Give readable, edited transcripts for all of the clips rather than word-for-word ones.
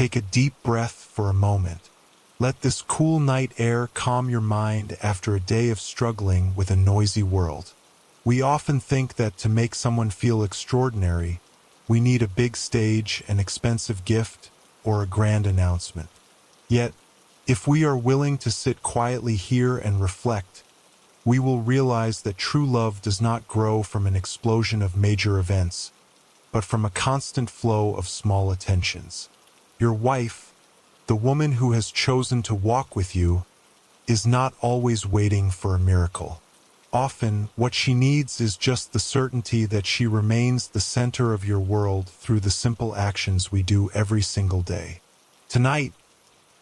take a deep breath for a moment. Let this cool night air calm your mind after a day of struggling with a noisy world. We often think that to make someone feel extraordinary, we need a big stage, an expensive gift, or a grand announcement. Yet, if we are willing to sit quietly here and reflect, we will realize that true love does not grow from an explosion of major events, but from a constant flow of small attentions. Your wife, the woman who has chosen to walk with you, is not always waiting for a miracle. Often, what she needs is just the certainty that she remains the center of your world through the simple actions we do every single day. Tonight,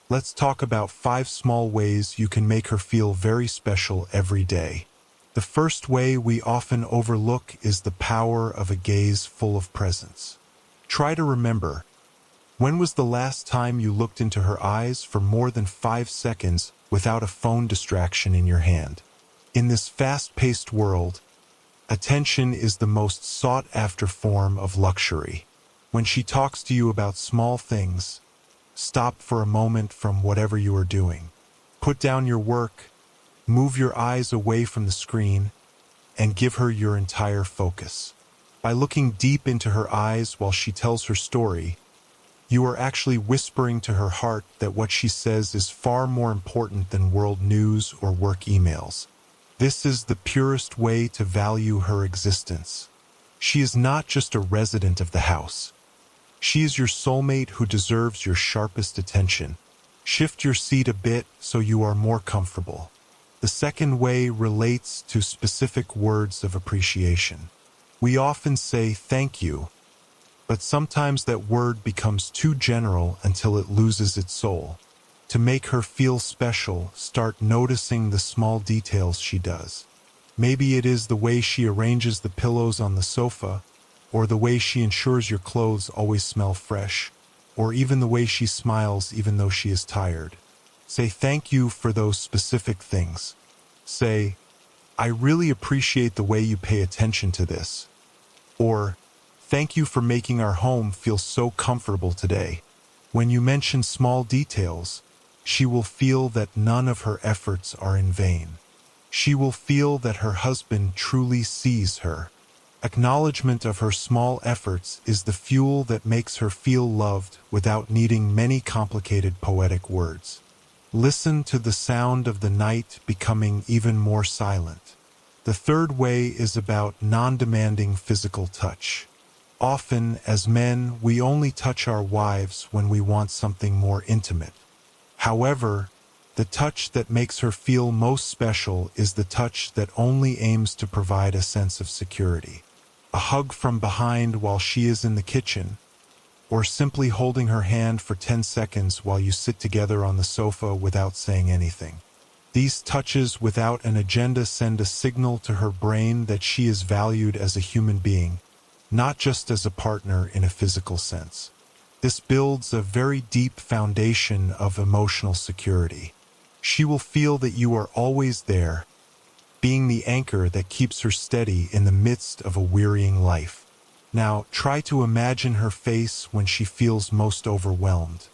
let's talk about 5 small ways you can make her feel very special every day. The first way we often overlook is the power of a gaze full of presence. Try to remember, when was the last time you looked into her eyes for more than 5 seconds without a phone distraction in your hand? In this fast-paced world, attention is the most sought-after form of luxury. When she talks to you about small things, stop for a moment from whatever you are doing. Put down your work, move your eyes away from the screen, and give her your entire focus. By looking deep into her eyes while she tells her story, you are actually whispering to her heart that what she says is far more important than world news or work emails. This is the purest way to value her existence. She is not just a resident of the house. She is your soulmate who deserves your sharpest attention. Shift your seat a bit so you are more comfortable. The second way relates to specific words of appreciation. We often say thank you, but sometimes that word becomes too general until it loses its soul. To make her feel special, start noticing the small details she does. Maybe it is the way she arranges the pillows on the sofa, or the way she ensures your clothes always smell fresh, or even the way she smiles even though she is tired. Say thank you for those specific things. Say, I really appreciate the way you pay attention to this. Or, thank you for making our home feel so comfortable today. When you mention small details, she will feel that none of her efforts are in vain. She will feel that her husband truly sees her. Acknowledgement of her small efforts is the fuel that makes her feel loved without needing many complicated poetic words. Listen to the sound of the night becoming even more silent. The third way is about non-demanding physical touch. Often, as men, we only touch our wives when we want something more intimate. However, the touch that makes her feel most special is the touch that only aims to provide a sense of security. A hug from behind while she is in the kitchen, or simply holding her hand for 10 seconds while you sit together on the sofa without saying anything. These touches without an agenda send a signal to her brain that she is valued as a human being, not just as a partner in a physical sense. This builds a very deep foundation of emotional security. She will feel that you are always there, being the anchor that keeps her steady in the midst of a wearying life. Now, try to imagine her face when she feels most overwhelmed.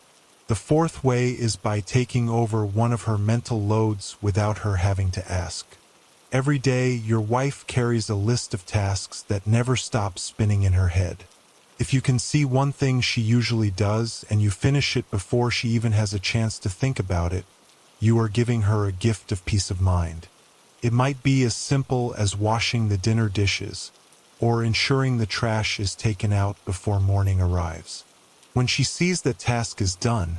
The fourth way is by taking over one of her mental loads without her having to ask. Every day, your wife carries a list of tasks that never stop spinning in her head. If you can see one thing she usually does and you finish it before she even has a chance to think about it, you are giving her a gift of peace of mind. It might be as simple as washing the dinner dishes, or ensuring the trash is taken out before morning arrives. When she sees that task is done,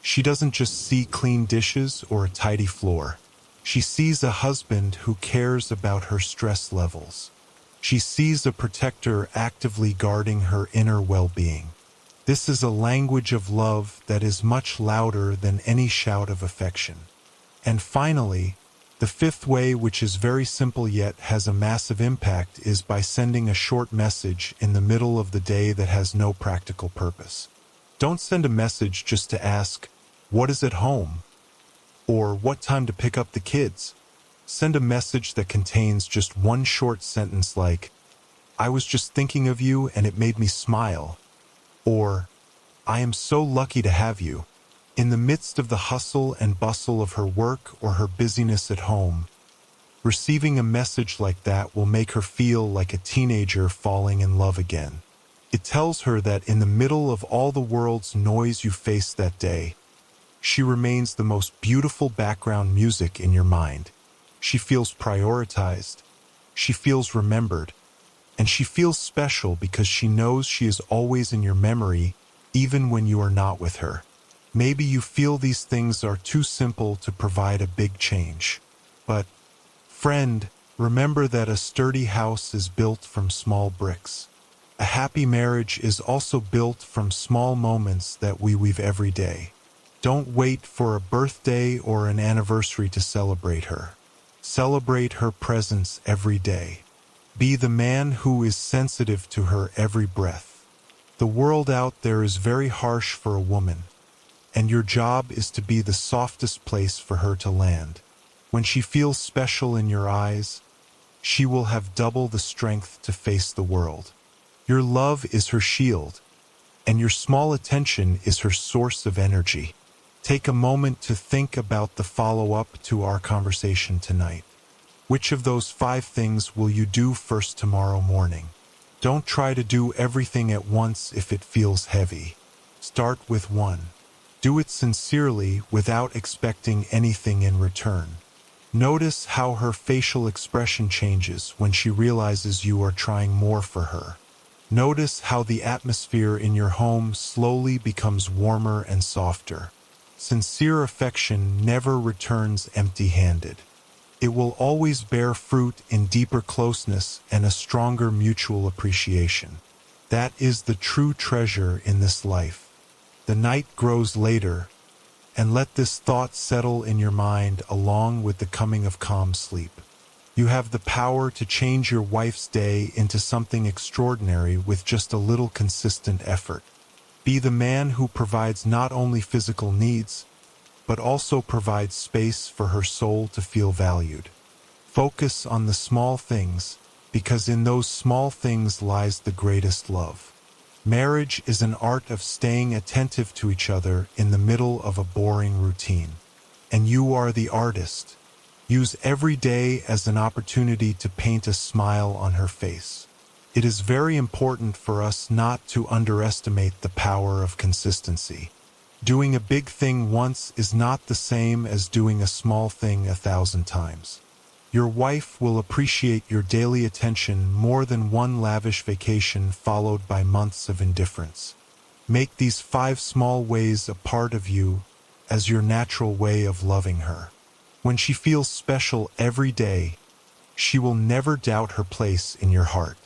she doesn't just see clean dishes or a tidy floor. She sees a husband who cares about her stress levels. She sees a protector actively guarding her inner well-being. This is a language of love that is much louder than any shout of affection. And finally, the fifth way, which is very simple yet has a massive impact, is by sending a short message in the middle of the day that has no practical purpose. Don't send a message just to ask, "What is at home?" or "What time to pick up the kids?" Send a message that contains just one short sentence like, "I was just thinking of you and it made me smile," or "I am so lucky to have you." In the midst of the hustle and bustle of her work or her busyness at home, receiving a message like that will make her feel like a teenager falling in love again. It tells her that in the middle of all the world's noise you face that day, she remains the most beautiful background music in your mind. She feels prioritized, she feels remembered, and she feels special because she knows she is always in your memory, even when you are not with her. Maybe you feel these things are too simple to provide a big change. But, friend, remember that a sturdy house is built from small bricks. A happy marriage is also built from small moments that we weave every day. Don't wait for a birthday or an anniversary to celebrate her. Celebrate her presence every day. Be the man who is sensitive to her every breath. The world out there is very harsh for a woman, and your job is to be the softest place for her to land. When she feels special in your eyes, she will have double the strength to face the world. Your love is her shield, and your small attention is her source of energy. Take a moment to think about the follow-up to our conversation tonight. Which of those 5 things will you do first tomorrow morning? Don't try to do everything at once if it feels heavy. Start with one. Do it sincerely without expecting anything in return. Notice how her facial expression changes when she realizes you are trying more for her. Notice how the atmosphere in your home slowly becomes warmer and softer. Sincere affection never returns empty-handed. It will always bear fruit in deeper closeness and a stronger mutual appreciation. That is the true treasure in this life. The night grows later, and let this thought settle in your mind along with the coming of calm sleep. You have the power to change your wife's day into something extraordinary with just a little consistent effort. Be the man who provides not only physical needs, but also provides space for her soul to feel valued. Focus on the small things, because in those small things lies the greatest love. Marriage is an art of staying attentive to each other in the middle of a boring routine. And you are the artist. Use every day as an opportunity to paint a smile on her face. It is very important for us not to underestimate the power of consistency. Doing a big thing once is not the same as doing a small thing 1,000 times. Your wife will appreciate your daily attention more than one lavish vacation followed by months of indifference. Make these 5 small ways a part of you as your natural way of loving her. When she feels special every day, she will never doubt her place in your heart.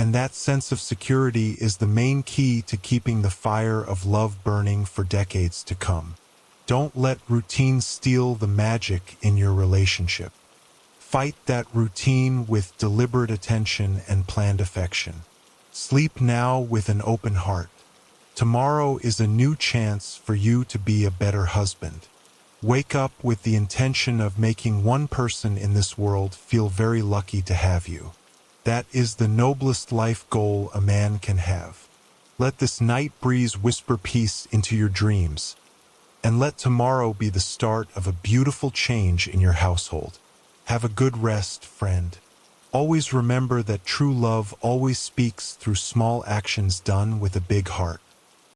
And that sense of security is the main key to keeping the fire of love burning for decades to come. Don't let routine steal the magic in your relationship. Fight that routine with deliberate attention and planned affection. Sleep now with an open heart. Tomorrow is a new chance for you to be a better husband. Wake up with the intention of making one person in this world feel very lucky to have you. That is the noblest life goal a man can have. Let this night breeze whisper peace into your dreams, and let tomorrow be the start of a beautiful change in your household. Have a good rest, friend. Always remember that true love always speaks through small actions done with a big heart.